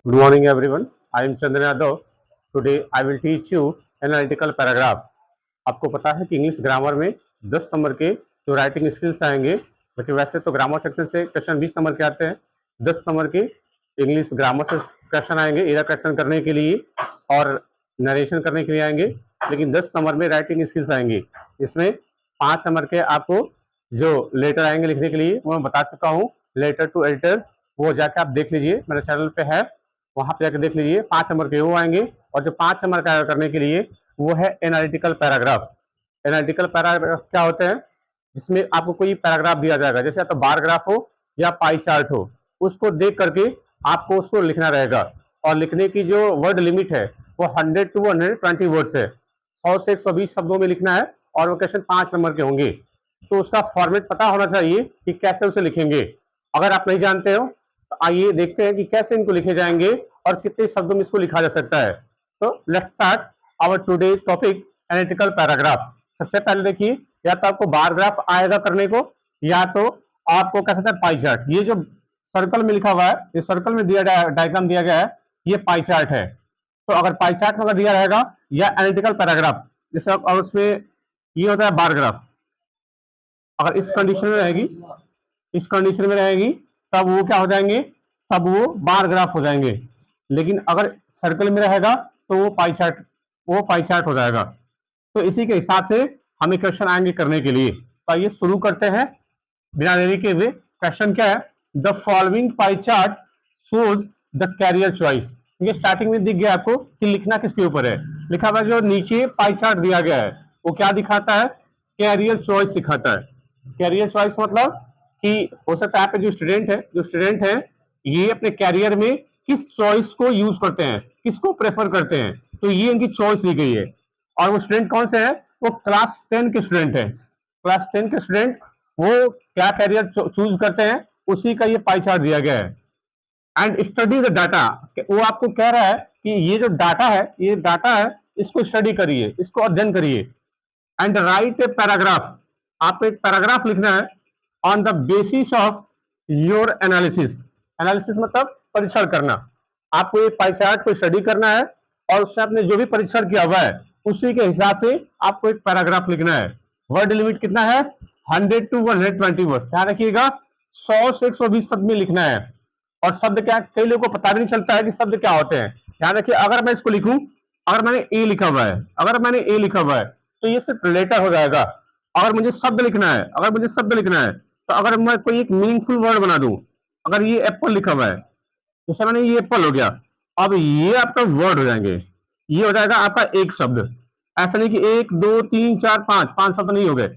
Good morning, everyone. I am Chandran Yadav. Today I will teach you analytical paragraph. आपको पता है कि English grammar में 10 number के जो राइटिंग स्किल्स आएंगे, लेकिन वैसे तो ग्रामर सेक्शन से क्वेश्चन 20 नंबर के आते हैं। 10 नंबर के इंग्लिश ग्रामर से क्वेश्चन आएंगे, इधर करेक्शन करने के लिए और नरेशन करने के लिए आएंगे, लेकिन 10 नंबर में राइटिंग स्किल्स आएंगे। इसमें 5 नंबर के आपको जो लेटर आएंगे लिखने के लिए वो मैं बता चुका हूँ। लेटर टू एडिटर वो जाके आप देख लीजिए, मेरे चैनल पे है, वहां पे जाकर देख लीजिए। 5 नंबर के वो आएंगे और जो 5 नंबर का करने के लिए वो है एनालिटिकल पैराग्राफ। एनालिटिकल पैराग्राफ क्या होते हैं? जिसमें आपको कोई पैराग्राफ दिया जाएगा, जैसे या तो बार ग्राफ हो या पाई चार्ट हो, उसको देख करके आपको उसको लिखना रहेगा। और लिखने की जो वर्ड लिमिट है वो 100 to 120 वर्ड्स है। 100 से 120 शब्दों में लिखना है और वो क्वेश्चन 5 नंबर के होंगे। तो उसका फॉर्मेट पता होना चाहिए कि कैसे उसे लिखेंगे। अगर आप नहीं जानते हो तो आइए देखते हैं कि कैसे इनको लिखे जाएंगे और कितने शब्दों में इसको लिखा जा सकता है। तो let's start our today topic analytical paragraph. सबसे पहले देखिए, या तो आपको बार ग्राफ आएगा करने को, या तो आपको कह सकते हैं पाई चार्ट। ये जो सर्कल में लिखा हुआ है, ये सर्कल में दिया डायग्राम दिया गया है, ये पाई चार्ट है। तो अगर पाई चार्ट में अगर दिया रहेगा या एनालिटिकल पैराग्राफ, जैसे और उसमें ये होता है बार ग्राफ, अगर इस कंडीशन में रहेगी, इस कंडीशन में रहेगी, तब वो क्या हो जाएंगे, तब वो बार ग्राफ हो जाएंगे। लेकिन अगर सर्कल में रहेगा तो वो पाई चार्ट हो जाएगा। तो इसी के हिसाब से हमें क्वेश्चन आएंगे करने के लिए। तो आइए शुरू करते हैं बिना देरी के हुए। क्वेश्चन क्या है? The following pie chart shows the career choice. ये स्टार्टिंग में दिख गया आपको कि लिखना किसके ऊपर है। लिखा हुआ जो नीचे पाई चार्ट दिया गया है वो क्या दिखाता है? कैरियर चॉइस दिखाता है। कैरियर चॉइस मतलब कि हो सकता है आप जो स्टूडेंट है ये अपने कैरियर में किस चॉइस को यूज करते हैं, किसको प्रेफर करते हैं, तो ये इनकी चॉइस दी गई है। और वो स्टूडेंट कौन से है? वो क्लास 10 के स्टूडेंट है। क्लास 10 के स्टूडेंट वो क्या कैरियर चूज करते हैं, उसी का ये पाई चार्ट दिया गया है। एंड स्टडी द डाटा, वो आपको कह रहा है कि ये जो डाटा है, ये डाटा है, इसको स्टडी करिए, इसको अध्ययन करिए। एंड राइट ए पैराग्राफ, आपको एक पैराग्राफ लिखना है on the basis of your analysis. Analysis मतलब परीक्षण करना। आपको एक पाई चार्ट को स्टडी करना है और उससे आपने जो भी परीक्षण किया हुआ है उसी के हिसाब से आपको एक पैराग्राफ लिखना है। वर्ड लिमिट कितना है? 100 to 120 वर्ड। ध्यान रखिएगा, 100 से 120 शब्द में लिखना है। और शब्द क्या, कई लोगों को पता भी नहीं चलता है कि शब्द क्या होते हैं। ध्यान रखिए, अगर मैं इसको लिखूं, अगर मैंने ए लिखा हुआ है, अगर मैंने ए लिखा हुआ है तो ये सिर्फ लेटर हो जाएगा। अगर मुझे शब्द लिखना है, अगर मुझे शब्द लिखना है, तो अगर मैं कोई एक मीनिंगफुल वर्ड बना दूं, अगर ये एप्पल लिखा हुआ है, जैसे मैंने ये एप्पल हो गया, अब ये आपका वर्ड हो जाएंगे, ये हो जाएगा आपका एक शब्द। ऐसा नहीं कि एक दो तीन चार पांच, 5 शब्द नहीं हो गए।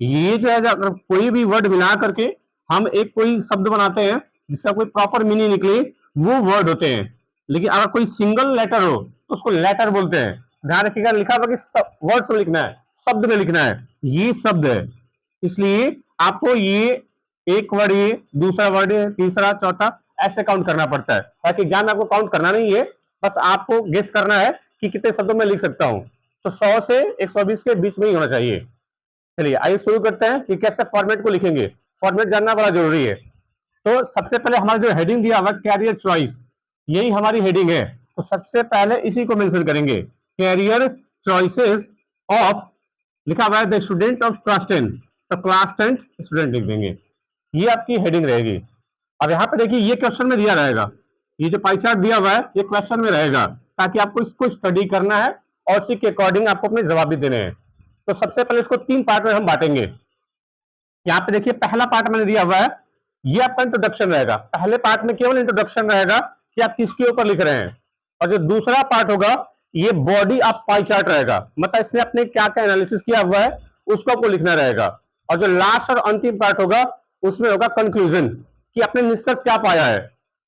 ये जो है, अगर कोई भी वर्ड मिला करके हम एक कोई शब्द बनाते हैं जिसका कोई प्रॉपर मीनिंग निकले, वो वर्ड होते हैं। लेकिन अगर कोई सिंगल लेटर हो तो उसको लेटर बोलते हैं। ध्यान रखिएगा, लिखा हुआ कि वर्ड्स में लिखना है, शब्द में लिखना है, ये शब्द है। इसलिए आपको ये एक वर्ड, ये दूसरा वर्ड, तीसरा, चौथा, ऐसे काउंट करना पड़ता है। ताकि एग्जाम में आपको काउंट करना नहीं है, बस आपको गेस करना है कि कितने शब्दों में लिख सकता हूं। तो 100 से 120 के बीच में ही होना चाहिए। चलिए आइए शुरू करते हैं कि कैसे फॉर्मेट को लिखेंगे। फॉर्मेट जानना बड़ा जरूरी है। तो सबसे पहले हमारा जो हेडिंग दिया हुआ कैरियर चॉइस, यही हमारी हेडिंग है। तो सबसे पहले इसी को मेंशन करेंगे, कैरियर चॉइसेस ऑफ, लिखा हुआ है द स्टूडेंट ऑफ क्लास 10, तो क्लास 10 स्टूडेंट लिख देंगे। ये आपकी हेडिंग रहेगी। अब यहाँ पे देखिए, ये क्वेश्चन में दिया रहेगा, ये जो पाई चार्ट दिया हुआ है ये क्वेश्चन में रहेगा, ताकि आपको इसको स्टडी करना है और उसी के अकॉर्डिंग आपको अपने जवाब भी देने हैं। तो सबसे पहले इसको 3 पार्ट में हम बांटेंगे। यहाँ पे देखिए, पहला पार्ट मैंने दिया हुआ है, ये आपका इंट्रोडक्शन रहेगा। पहले पार्ट में केवल इंट्रोडक्शन रहेगा कि आप किसके ऊपर लिख रहे हैं। और जो दूसरा पार्ट होगा, ये बॉडी ऑफ पाई चार्ट रहेगा, मतलब इसने अपने क्या क्या एनालिसिस किया हुआ है उसको आपको लिखना रहेगा। और जो लास्ट और अंतिम पार्ट होगा, उसमें होगा कंक्लूजन, कि आपने निष्कर्ष क्या पाया है।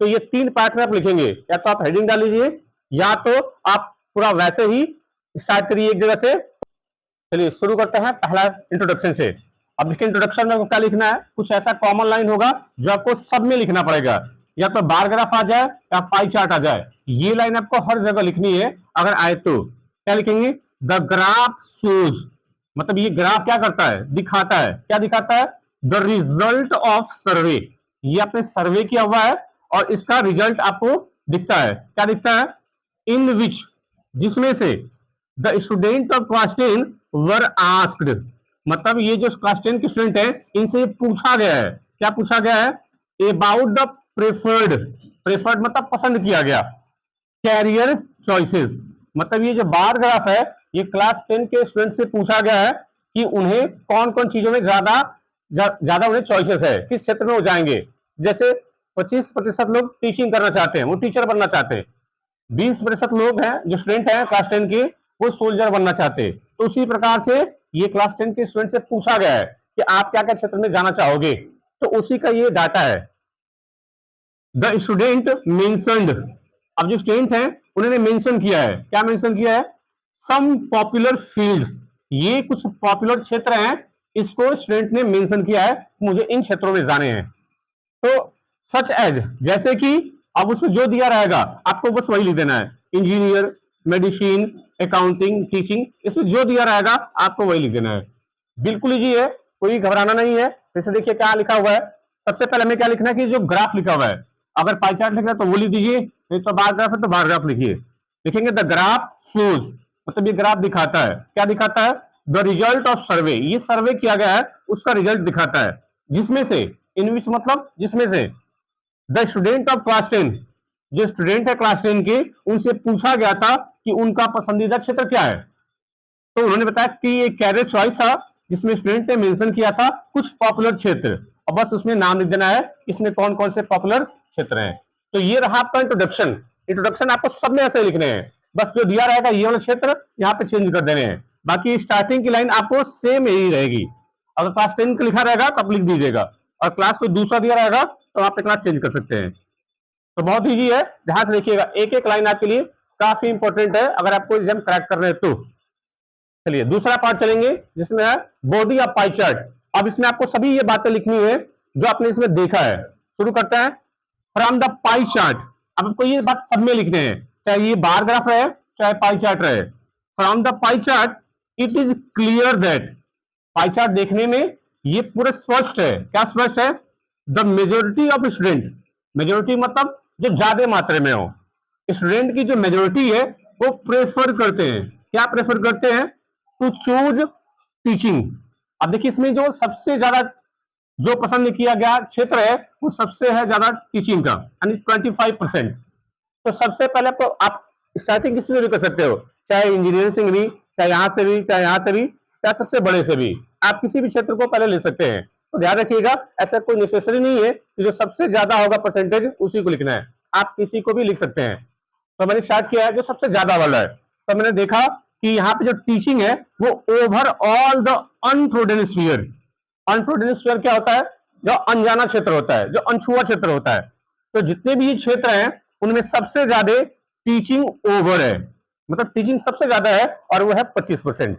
तो ये 3 पार्ट में आप लिखेंगे, या तो आप हेडिंग डाल लीजिए, या तो आप पूरा वैसे ही स्टार्ट करिए एक जगह से। चलिए शुरू करते हैं पहला इंट्रोडक्शन से। अब इसके इंट्रोडक्शन में आपको क्या लिखना है? कुछ ऐसा कॉमन लाइन होगा जो आपको सब में लिखना पड़ेगा, या तो बार ग्राफ आ जाए या पाई चार्ट आ जाए। ये लाइन आपको हर जगह लिखनी है। अगर आए तो क्या लिखेंगे? द ग्राफ शोज, मतलब ये ग्राफ क्या करता है? दिखाता है। क्या दिखाता है? द रिजल्ट ऑफ सर्वे, ये आपने सर्वे किया हुआ है और इसका रिजल्ट आपको दिखता है, क्या दिखता है? इन विच, जिसमें से the student of class 10 were asked, मतलब ये जो क्लास 10 के स्टूडेंट है इनसे पूछा गया है, क्या पूछा गया है? अबाउट द प्रेफर्ड, प्रेफर्ड मतलब पसंद किया गया, कैरियर चॉइसेस, मतलब ये जो बार ग्राफ है ये क्लास 10 के स्टूडेंट से पूछा गया है कि उन्हें कौन कौन चीजों में ज्यादा उन्हें चॉइसेस है, किस क्षेत्र में वो जाएंगे। जैसे 25% लोग टीचिंग करना चाहते हैं, वो टीचर बनना चाहते हैं। 20% लोग हैं जो स्टूडेंट हैं क्लास 10 के, वो सोल्जर बनना चाहते हैं। तो उसी प्रकार से ये क्लास 10 के स्टूडेंट से पूछा गया है कि आप क्या क्या क्षेत्र में जाना चाहोगे, तो उसी का ये डाटा है। द स्टूडेंट मेंशनड, अब जो स्टूडेंट हैं उन्होंने मेंशन किया है, क्या मेंशन किया है? सम पॉपुलर फील्ड्स, ये कुछ पॉपुलर क्षेत्र हैं, इसको स्टूडेंट ने मेंशन किया है, मुझे इन क्षेत्रों में जाने हैं। तो सच एज, जैसे कि अब उसमें जो दिया रहेगा आपको बस वही लिख देना है, इंजीनियर, मेडिसिन, अकाउंटिंग, टीचिंग, इसमें जो दिया रहेगा आपको वही लिख देना है। बिल्कुल इजी है, कोई घबराना नहीं है। जैसे देखिए क्या लिखा हुआ है, सबसे पहले हमें क्या लिखना है कि जो ग्राफ लिखा हुआ है, अगर पाई चार्ट लिख रहा है तो वो लिख दीजिए, नहीं तो बार ग्राफ है तो बार ग्राफ लिखिए। लिखेंगे द ग्राफ शोज, मतलब ये ग्राफ दिखाता है, क्या दिखाता है? द रिजल्ट ऑफ सर्वे, ये सर्वे किया गया है उसका रिजल्ट दिखाता है, जिसमें से, इन विच मतलब जिसमें से, द स्टूडेंट ऑफ क्लास 10, जो स्टूडेंट है क्लास 10 के, उनसे पूछा गया था कि उनका पसंदीदा क्षेत्र क्या है। तो उन्होंने बताया कि ये कैरियर चॉइस था, जिसमें स्टूडेंट ने मेंशन किया था कुछ पॉपुलर क्षेत्र, और बस उसमें नाम लिख देना है इसमें कौन कौन से पॉपुलर क्षेत्र हैं। तो ये रहा आपका इंट्रोडक्शन। इंट्रोडक्शन आपको सब में ऐसे लिखने हैं, बस जो दिया रहेगा ये वाला क्षेत्र यहाँ पे चेंज कर देने हैं, बाकी स्टार्टिंग की लाइन आपको सेम यही रहेगी। अगर क्लास 10 का लिखा रहेगा तो आप लिख दीजिएगा, और क्लास को दूसरा दिया रहेगा तो आप क्लास चेंज कर सकते हैं। तो बहुत ईजी है, ध्यान से देखिएगा, एक एक लाइन आपके लिए काफी इंपॉर्टेंट है अगर आपको एग्जाम क्रैक करना है तो। चलिए दूसरा पार्ट चलेंगे जिसमें है बॉडी ऑफ पाई चार्ट। अब इसमें आपको सभी ये बातें लिखनी है जो आपने इसमें देखा है। शुरू करते हैं फ्रॉम द पाई चार्ट। अब आपको ये बात सब में लिखने हैं, चाहे ये बार ग्राफ रहे चाहे पाई चार्ट रहे। From the pie chart it is clear that, pie chart देखने में ये पूरा स्पष्ट है, क्या स्पष्ट है? The majority of student, majority मतलब जो ज्यादा मात्रा में हो, स्टूडेंट की जो मेजोरिटी है वो प्रेफर करते हैं, क्या प्रेफर करते हैं? To choose teaching. अब देखिए इसमें जो सबसे ज्यादा जो पसंद किया गया क्षेत्र है वो सबसे है ज्यादा टीचिंग का, यानी 25%। तो सबसे पहले तो आप स्टार्टिंग किसी से भी कर सकते हो, चाहे इंजीनियरिंग से भी, चाहे यहाँ से भी, चाहे यहाँ से भी, चाहे सबसे बड़े से भी, आप किसी भी क्षेत्र को पहले ले सकते हैं। तो ध्यान रखिएगा ऐसा कोई नेसेसरी नहीं है कि जो सबसे ज्यादा होगा परसेंटेज उसी को लिखना है, आप किसी को भी लिख सकते हैं। तो मैंने स्टार्ट किया है जो सबसे ज्यादा वाला है। तो मैंने देखा कि यहाँ पे जो टीचिंग है वो over all the untrodden sphere. Untrodden sphere क्या होता है? जो अनजाना क्षेत्र होता है, जो अनछुआ क्षेत्र होता है। तो जितने भी क्षेत्र हैं उनमें सबसे ज्यादा टीचिंग ओवर है, मतलब टीचिंग सबसे ज्यादा है और वो है 25%।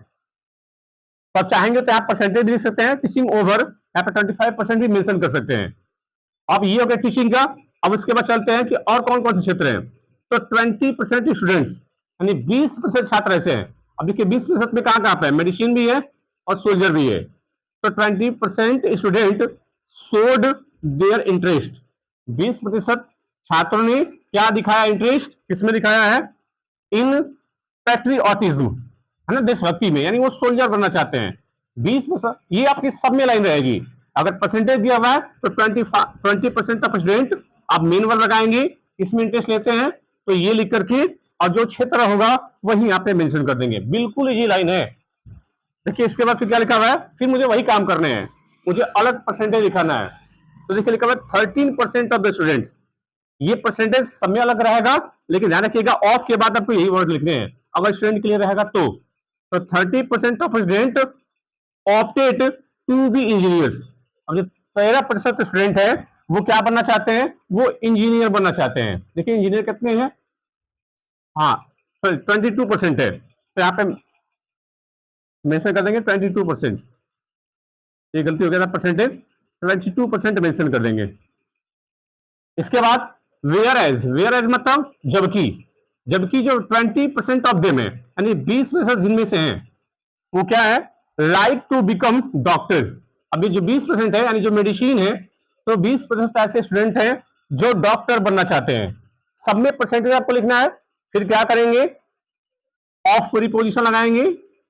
तो आप चाहेंगे तो आप परसेंटेज भी लिख सकते हैं, टीचिंग ओवर यहाँ पे 25% भी मेंशन कर सकते हैं। अब ये हो गया टीचिंग का। अब उसके बाद चलते हैं कि और कौन कौन से क्षेत्र हैं। तो 20% स्टूडेंट्स, यानी 20% छात्र ऐसे हैं। अब देखिए 20% में कहाँ कहाँ पे है? मेडिसिन भी है और सोल्जर भी है। तो 20% स्टूडेंट शोड देयर इंटरेस्ट, 20% छात्रों ने क्या दिखाया? इंटरेस्ट किसमें दिखाया है? इन पैट्रियोटिज्म, है ना, देशभक्ति में, यानी वो सोल्जर बनना चाहते हैं। 20%, ये आपकी सब में लाइन रहेगी। अगर परसेंटेज दिया हुआ है तो 20% ऑफ स्टूडेंट आप मेन वर्ड लगाएंगे, इसमें इंटरेस्ट लेते हैं तो ये लिख करके, और जो क्षेत्र होगा वही यहाँ पे मेंशन कर देंगे। बिल्कुल इजी लाइन है। देखिए इसके बाद फिर क्या लिखा हुआ है, फिर मुझे वही काम करने हैं, मुझे अलग परसेंटेज लिखाना है। तो देखिए लिखा हुआ है 13% ऑफ द स्टूडेंट्स, ये परसेंटेज सब में अलग रहेगा, लेकिन ध्यान रखिएगा ऑफ के बाद आपको यही वर्ड लिखने हैं अगर स्टूडेंट के लिए रहेगा तो। 30% of student opted to be engineers. अब जो 13% स्टूडेंट है वो क्या बनना चाहते हैं? वो इंजीनियर बनना चाहते हैं। देखिए इंजीनियर कितने हैं? हाँ 22% है, तो यहाँ पे मेंशन कर देंगे 22%। ये गलती हो गया था, परसेंटेज 22% मेंशन कर देंगे। इसके बाद वेयर एज, वेयर एज मतलब जबकि, जबकि जो 20% ऑफ देम है, यानी 20% जिनमें से हैं वो क्या है? Like to become doctor. अभी जो 20% है यानी जो मेडिसिन है, तो 20% ऐसे स्टूडेंट हैं जो डॉक्टर बनना चाहते हैं। सब में परसेंटेज आपको लिखना है। फिर क्या करेंगे, ऑफ प्रीपोजिशन लगाएंगे,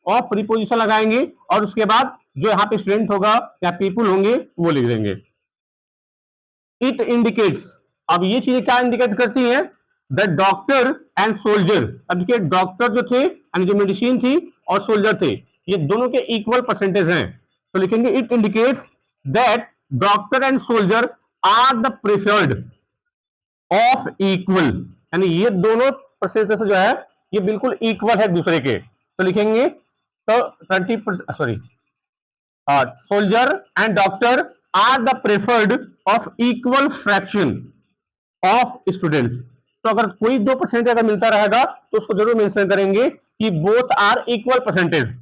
ऑफ प्रीपोजिशन लगाएंगे और उसके बाद जो यहाँ पे स्टूडेंट होगा या पीपुल होंगे वो लिख देंगे। इट इंडिकेट्स, अब ये चीजें क्या इंडिकेट करती हैं, द डॉक्टर एंड सोल्जर। अब देखिए डॉक्टर जो थे यानी जो मेडिसिन थी और सोल्जर थे, ये दोनों के इक्वल परसेंटेज हैं, तो लिखेंगे it indicates that doctor and soldier are the preferred of equal, यानी ये दोनों परसेंटेज जो है ये बिल्कुल इक्वल है दूसरे के, तो लिखेंगे तो 20% sorry soldier and doctor R the preferred of equal fraction of students. तो अगर कोई 2% अगर मिलता रहेगा तो उसको जरूर मेंशन करेंगे कि both are equal percentage.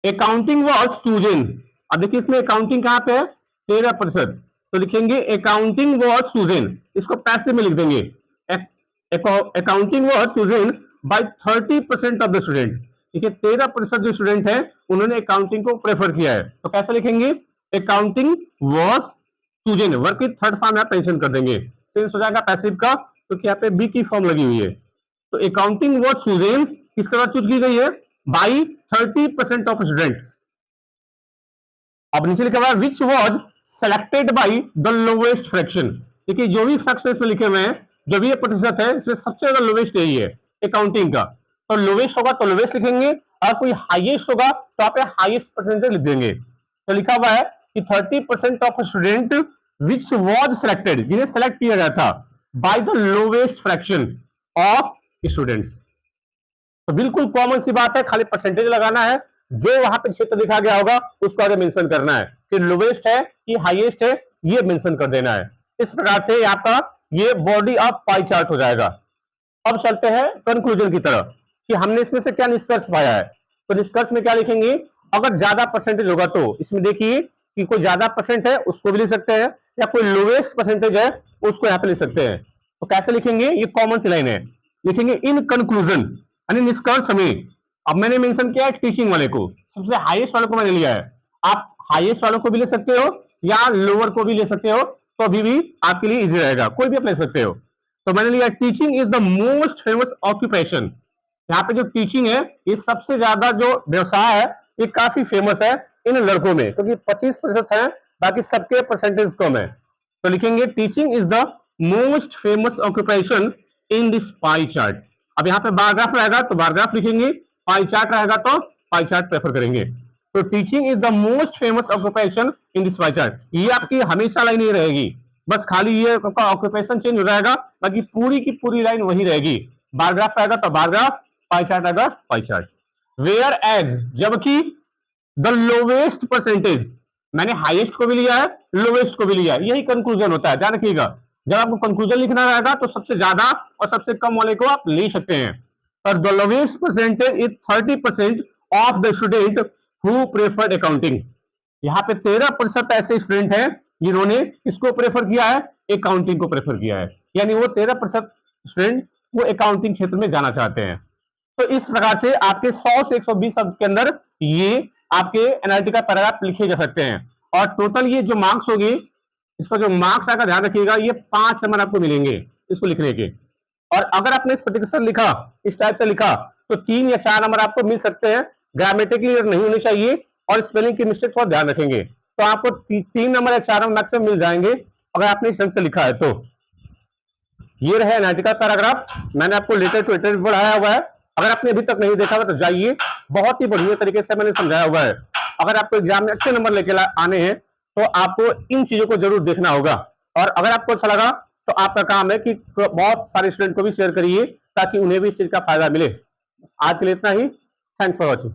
Accounting was chosen, अब देखिए इसमें अकाउंटिंग कहां पे है 13%, तो लिखेंगे अकाउंटिंग वॉज चूजन, इसको पैसे में लिख देंगे। Accounting was chosen bye 30% of the student, देखिए 13% जो स्टूडेंट है उन्होंने अकाउंटिंग को प्रेफर किया है, तो कैसे लिखेंगे अकाउंटिंग वॉज चूजन, वर्क की थर्ड फॉर्म यहाँ मेंशन कर देंगे, सेंस हो जाएगा पैसिव का क्योंकि यहाँ पे बी की फॉर्म लगी हुई है। तो अकाउंटिंग वॉज चूजन किसके बाद चूज की गई है बाई 30% ऑफ स्टूडेंट्स। अब नीचे लिखा हुआ है which was selected by the lowest fraction, देखिए जो भी फ्रैक्शन इसमें लिखे हुए हैं, जो भी प्रतिशत है इसमें सबसे ज्यादा लोवेस्ट यही है अकाउंटिंग का, तो लोवेस्ट होगा तो लोवेस्ट लिखेंगे, और कोई हाईएस्ट होगा तो आप हाईएस्ट परसेंटेज लिख देंगे। तो लिखा हुआ है कि 30% of student which was selected, जिन्हें सेलेक्ट किया गया था by the lowest fraction of students. तो बिल्कुल कॉमन सी बात है, खाली परसेंटेज लगाना है, जो वहां पे क्षेत्र लिखा गया होगा उसको आगे मेंशन करना है, कि लोवेस्ट है कि हाईएस्ट है ये मेंशन कर देना है। इस प्रकार से आपका ये बॉडी ऑफ पाई चार्ट हो जाएगा। अब चलते हैं कंक्लूजन की तरफ कि हमने इसमें से क्या निष्कर्ष पाया है। तो निष्कर्ष में क्या लिखेंगे, अगर ज्यादा परसेंटेज होगा तो इसमें देखिए कि कोई ज्यादा परसेंट है उसको भी लिख सकते हैं, या कोई लोवेस्ट परसेंटेज है उसको यहाँ पे लिख सकते हैं। तो कैसे लिखेंगे, ये कॉमन सी लाइन है, लिखेंगे इन कंक्लूजन यानी निष्कर्ष में। अब मैंने मेंशन किया है टीचिंग वाले को, सबसे हाईएस्ट वाले को मैंने लिया है, आप हाईएस्ट वालों को भी ले सकते हो या लोअर को भी ले सकते हो, तो अभी भी आपके लिए इजी रहेगा, कोई भी आप ले सकते हो। तो मैंने लिया teaching is the most famous occupation, यहाँ पे जो टीचिंग है ये सबसे ज्यादा जो व्यवसाय है ये काफी फेमस है इन लड़कों में, क्योंकि 25% है, बाकी सबके परसेंटेज कम है। तो लिखेंगे teaching is the most famous occupation in this pie chart. अब यहाँ पे बार ग्राफ रहेगा तो बार ग्राफ लिखेंगे, पाई चार्ट रहेगा तो पाई चार्ट प्रेफर करेंगे। तो teaching is the most famous occupation in this pie chart, ये आपकी हमेशा लाइन नहीं रहेगी, बस खाली ये ऑक्यूपेशन चेंज हो जाएगा, बाकी पूरी की पूरी लाइन वही रहेगी। बार ग्राफ रहेगा तो बार ग्राफ, पाई चार्ट रहेगा पाई चार्ट। वेयर एज, जबकि द लोवेस्ट परसेंटेज, मैंने हाईएस्ट को भी लिया है लोवेस्ट को भी लिया है, यही कंक्लूजन होता है, ध्यान रखिएगा। जब आपको कंक्लूजन लिखना रहेगा तो सबसे ज्यादा और सबसे कम वाले को आप ले सकते हैं। और the lowest percentage is 30% of the student who preferred accounting, यहाँ पे 13% ऐसे स्टूडेंट हैं जिन्होंने किसको प्रेफर किया है, अकाउंटिंग को प्रेफर किया है, यानी वो 13% स्टूडेंट वो अकाउंटिंग क्षेत्र में जाना चाहते हैं। तो इस प्रकार से आपके 100 से 120 शब्द के अंदर ये आपके एनालिटिकल पैराग्राफ लिखे जा सकते हैं, और टोटल ये जो मार्क्स होंगे, इसका जो मार्क्स आएगा ध्यान रखिएगा, ये 5 नंबर आपको मिलेंगे इसको लिखने के। और अगर आपने इस प्रतिशत लिखा, इस टाइप से लिखा, तो 3 या 4 नंबर आपको मिल सकते हैं, ग्रामेटिकली नहीं होने चाहिए, और स्पेलिंग की मिस्टेक पर ध्यान रखेंगे, तो आपको 3 नंबर या 4 नंबर मैक्सिमम मिल जाएंगे अगर आपने इस ढंग से लिखा है। तो ये रहे एनालिटिकल पैराग्राफ, मैंने आपको लेटर टू लेटर पढ़ाया हुआ है, अगर आपने अभी तक नहीं देखा हुआ तो जाइए, बहुत ही बढ़िया तरीके से मैंने समझाया हुआ है। अगर आपको एग्जाम में अच्छे नंबर लेके आने हैं तो आपको इन चीजों को जरूर देखना होगा, और अगर आपको अच्छा लगा तो आपका काम है कि बहुत सारे स्टूडेंट को भी शेयर करिए ताकि उन्हें भी इस चीज का फायदा मिले। आज के लिए इतना ही, थैंक्स फॉर वॉचिंग।